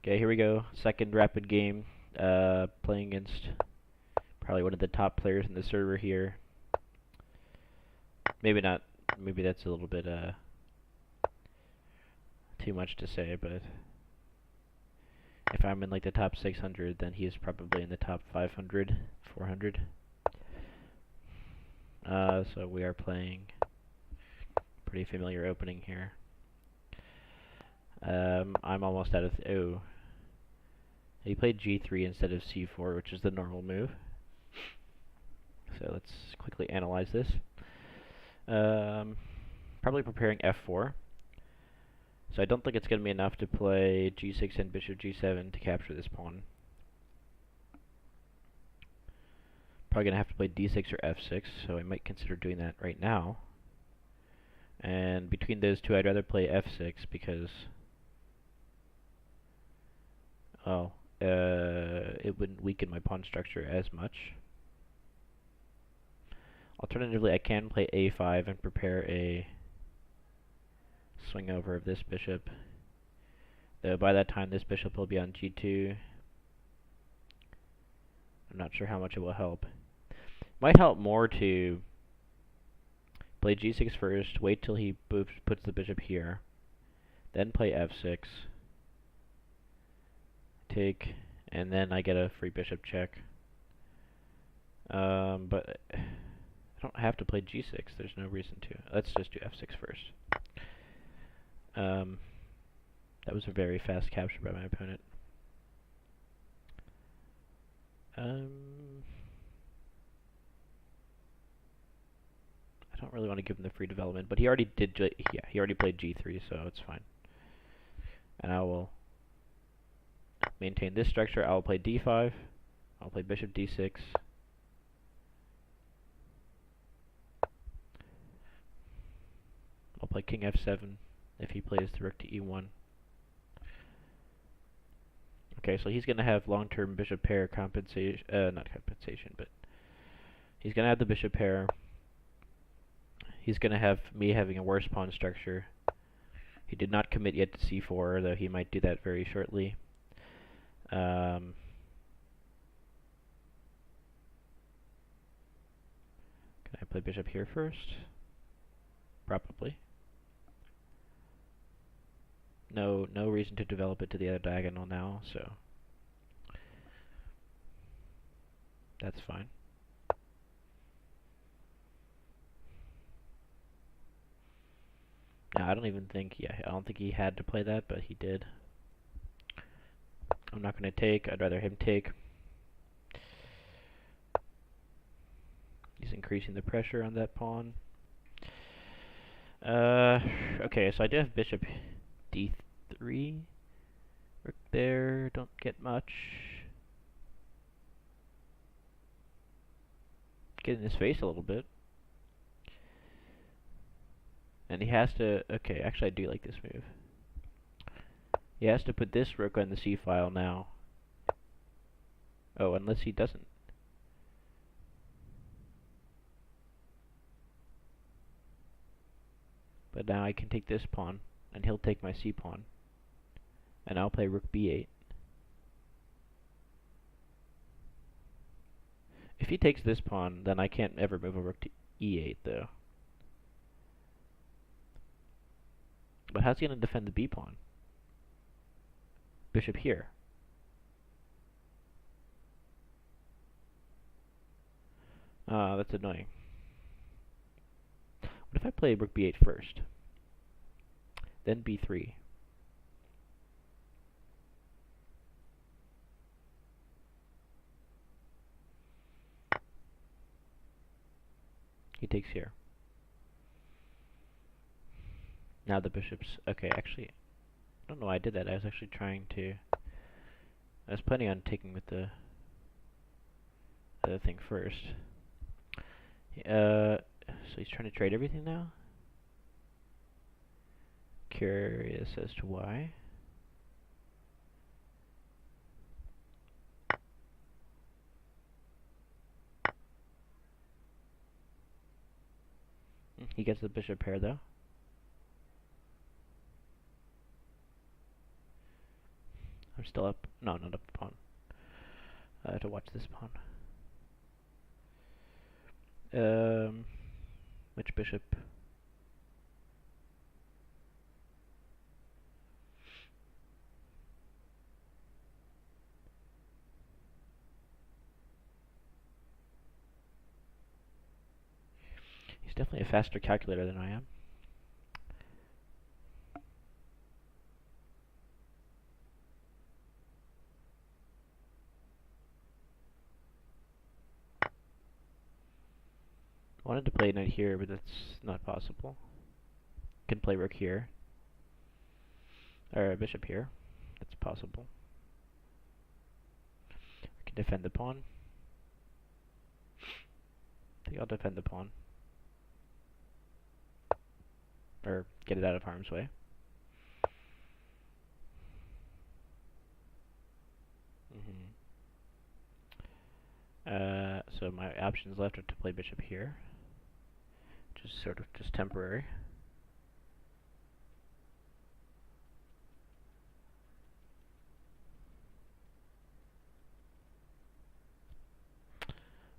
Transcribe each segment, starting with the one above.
Okay, here we go. Second rapid game. Playing against probably one of the top players in the server here. Maybe not. Maybe that's a little bit too much to say, but if I'm in like the top 600, then he is probably in the top 500, 400. So we are playing pretty familiar opening here. I'm almost out of. Oh, he played G3 instead of C4, which is the normal move. So let's quickly analyze this. Probably preparing F4. So I don't think it's going to be enough to play G6 and Bishop G7 to capture this pawn. Probably going to have to play D6 or F6, so I might consider doing that right now. And between those two, I'd rather play F6 because, well, it wouldn't weaken my pawn structure as much. Alternatively, I can play A5 and prepare a swing over of this bishop. Though by that time, this bishop will be on G2. I'm not sure how much it will help. Might help more to play G6 first, wait till he puts the bishop here, then play F6, take, and then I get a free bishop check. But I don't have to play G6. There's no reason to. Let's just do F6 first. That was a very fast capture by my opponent. I don't really want to give him the free development, but he already did. Yeah, he already played G3, so it's fine. And I will maintain this structure. I will play D5. I'll play Bishop D6. I'll play King F7 if he plays the Rook to E1. Okay, so he's going to have long-term bishop pair compensation, not compensation, but he's going to have the bishop pair. He's going to have me having a worse pawn structure. He did not commit yet to C4, though he might do that very shortly. Can I play bishop here first? Probably. No reason to develop it to the other diagonal now, so that's fine. Now I don't think he had to play that, but he did. I'm not going to take. I'd rather him take. He's increasing the pressure on that pawn. Okay, so I do have bishop D3. Rook there, don't get much. Get in his face a little bit. And he has to, okay, actually I do like this move. He has to put this rook on the C file now. Oh, unless he doesn't. But now I can take this pawn, and he'll take my C pawn. And I'll play Rook B8. If he takes this pawn, then I can't ever move a Rook to E8, though. But how's he going to defend the B pawn? Bishop here. That's annoying. What if I play Rook B8 first? Then B3. He takes here. Now the bishop's... Okay, actually, I don't know why I did that. I was actually trying to... I was planning on taking with the other thing first. So he's trying to trade everything now? Curious as to why. He gets the bishop pair though. I'm still up. No, not up a pawn. I have to watch this pawn. Which bishop? He's definitely a faster calculator than I am. I wanted to play knight here, but that's not possible. Can play rook here. Or bishop here. That's possible. I can defend the pawn. I think I'll defend the pawn. Or get it out of harm's way. So my options left are to play bishop here, which is sort of just temporary.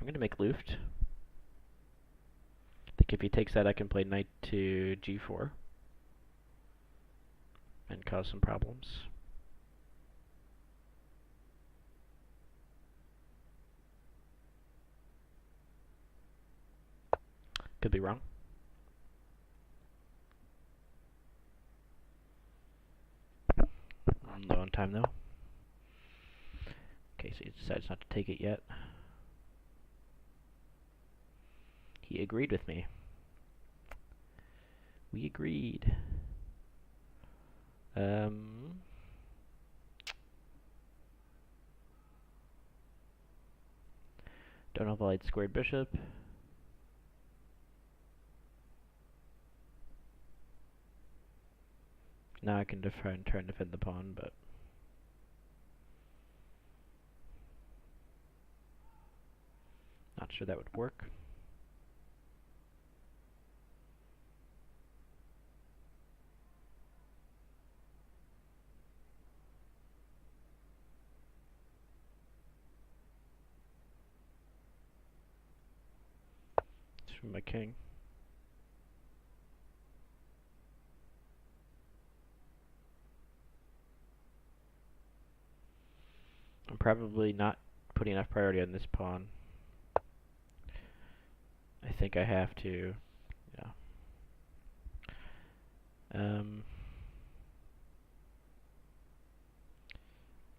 I'm going to make Luft. I think if he takes that, I can play knight to g4 and cause some problems. Could be wrong. Low on time though. Okay, so he decides not to take it yet. He agreed with me. We agreed. Don't know if I'll squared bishop. Now I can try and defend the pawn, but not sure that would work. It's from my king. I'm probably not putting enough priority on this pawn. I think I have to, yeah. I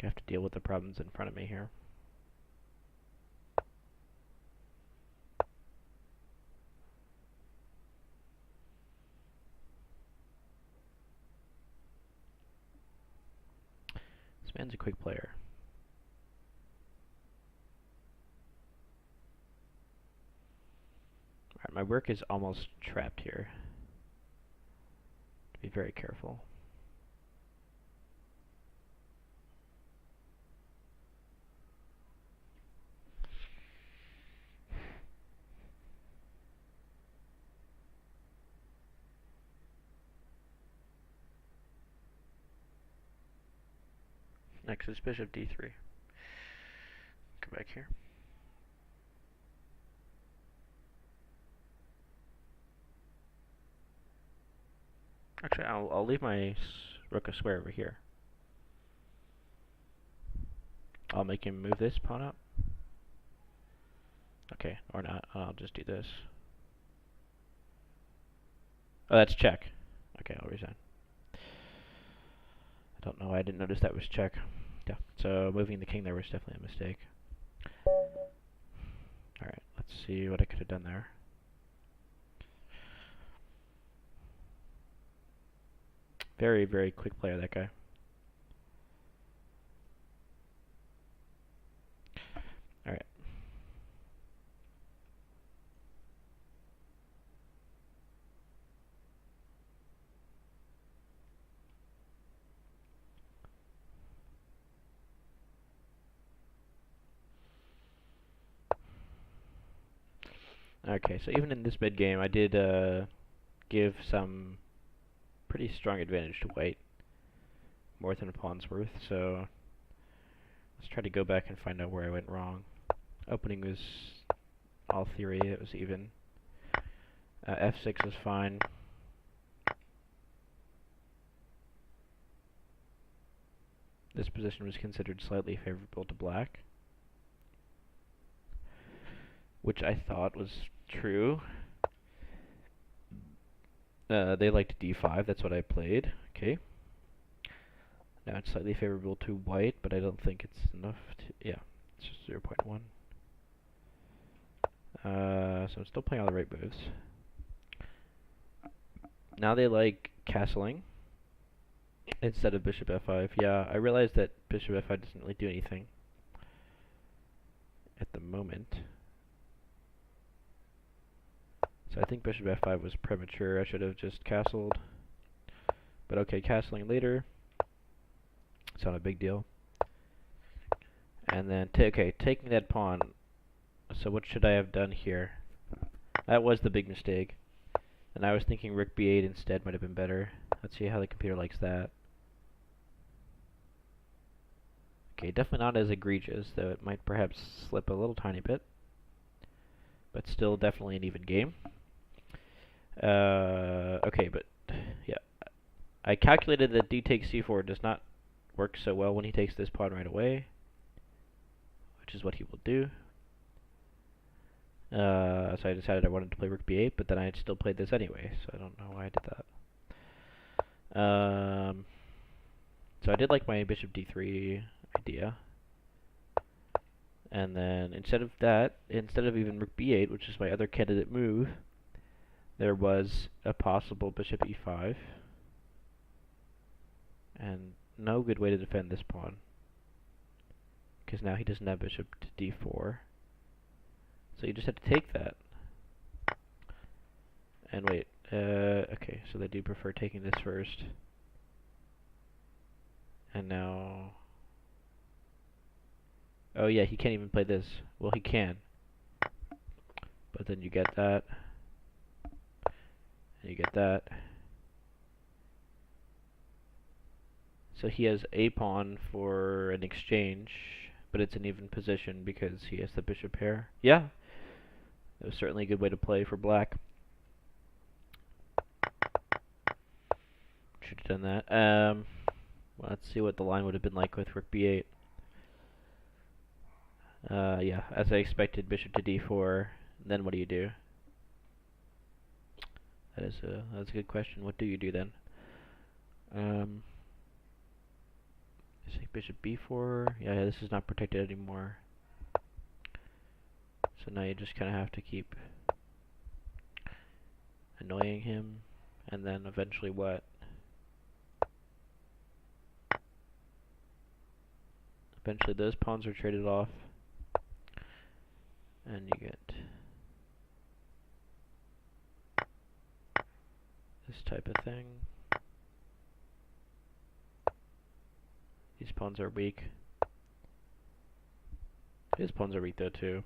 have to deal with the problems in front of me here. This man's a quick player. Alright, my work is almost trapped here. Be very careful. Next is bishop d3. Come back here. Actually, I'll leave my rook a square over here. I'll make him move this pawn up. Okay, or not. I'll just do this. Oh, that's check. Okay, I'll resign. I don't know why I didn't notice that was check. Yeah, so moving the king there was definitely a mistake. Alright, let's see what I could have done there. Very, very quick player, that guy. Alright. Okay, so even in this mid game, I did give some pretty strong advantage to white, more than a pawn's worth. So Let's try to go back and find out where I went wrong. Opening was all theory, it was even. F6 was fine. This position was considered slightly favorable to black, which I thought was true. They liked d5, that's what I played. Okay. Now it's slightly favorable to white, but I don't think it's enough to... Yeah, it's just 0.1. So I'm still playing all the right moves. Now they like castling instead of bishop f5. Yeah, I realized that bishop f5 doesn't really do anything at the moment. So I think bishop f5 was premature. I should have just castled. But okay, castling later. It's not a big deal. And then, taking that pawn. So what should I have done here? That was the big mistake. And I was thinking rook b8 instead might have been better. Let's see how the computer likes that. Okay, definitely not as egregious, though it might perhaps slip a little tiny bit. But still definitely an even game. Okay, but yeah. I calculated that d takes c4 does not work so well when he takes this pawn right away, which is what he will do. So I decided I wanted to play rook b8, but then I still played this anyway, so I don't know why I did that. So I did like my bishop d3 idea. And then instead of that, instead of even rook b8, which is my other candidate move, there was a possible bishop e5. And no good way to defend this pawn, because now he doesn't have bishop to d4. So you just have to take that. And wait, okay, so they do prefer taking this first. And now... Oh yeah, he can't even play this. Well, he can. But then you get that. And you get that. So he has a pawn for an exchange, but it's an even position because he has the bishop pair. Yeah, it was certainly a good way to play for black. Should have done that. Well, let's see what the line would have been like with rook b8. Yeah, as I expected, bishop to d4. Then what do you do? That's a good question. What do you do then? I think bishop b4. Yeah, this is not protected anymore. So now you just kind of have to keep annoying him, and then eventually what? Eventually those pawns are traded off, and you get this type of thing. These pawns are weak. His pawns are weak though too.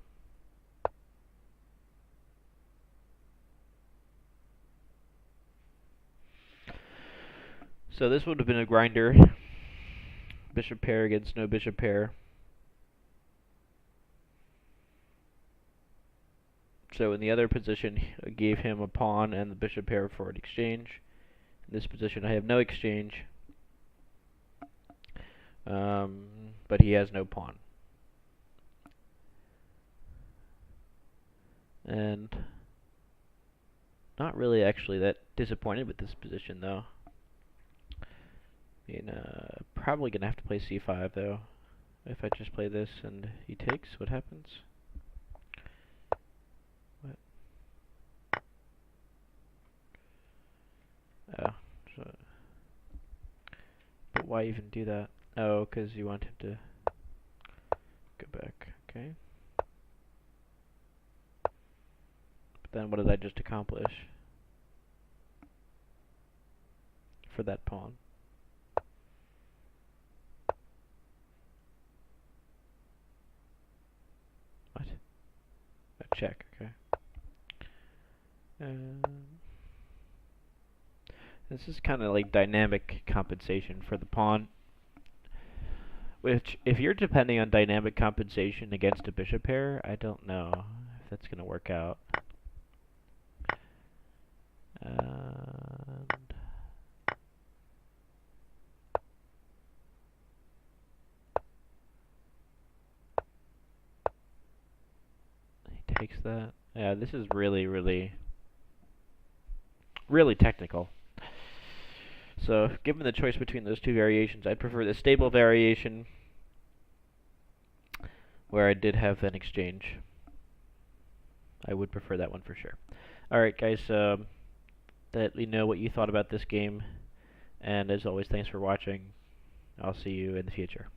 So this would have been a grinder. Bishop pair against no bishop pair. So in the other position, I gave him a pawn and the bishop pair for an exchange. In this position, I have no exchange. But he has no pawn. And not really actually that disappointed with this position though. I mean, probably gonna have to play c5 though. If I just play this and he takes, what happens? What? Oh. So, but why even do that? Oh, because you want him to go back. Okay. But then what did I just accomplish for that pawn? What? A check, okay. This is kind of like dynamic compensation for the pawn, Which, if you're depending on dynamic compensation against a bishop pair, I don't know if that's going to work out. And he takes that. Yeah, this is really, really, really technical. So, given the choice between those two variations, I'd prefer the stable variation, where I did have an exchange. I would prefer that one for sure. Alright, guys, let me know what you thought about this game. And as always, thanks for watching. I'll see you in the future.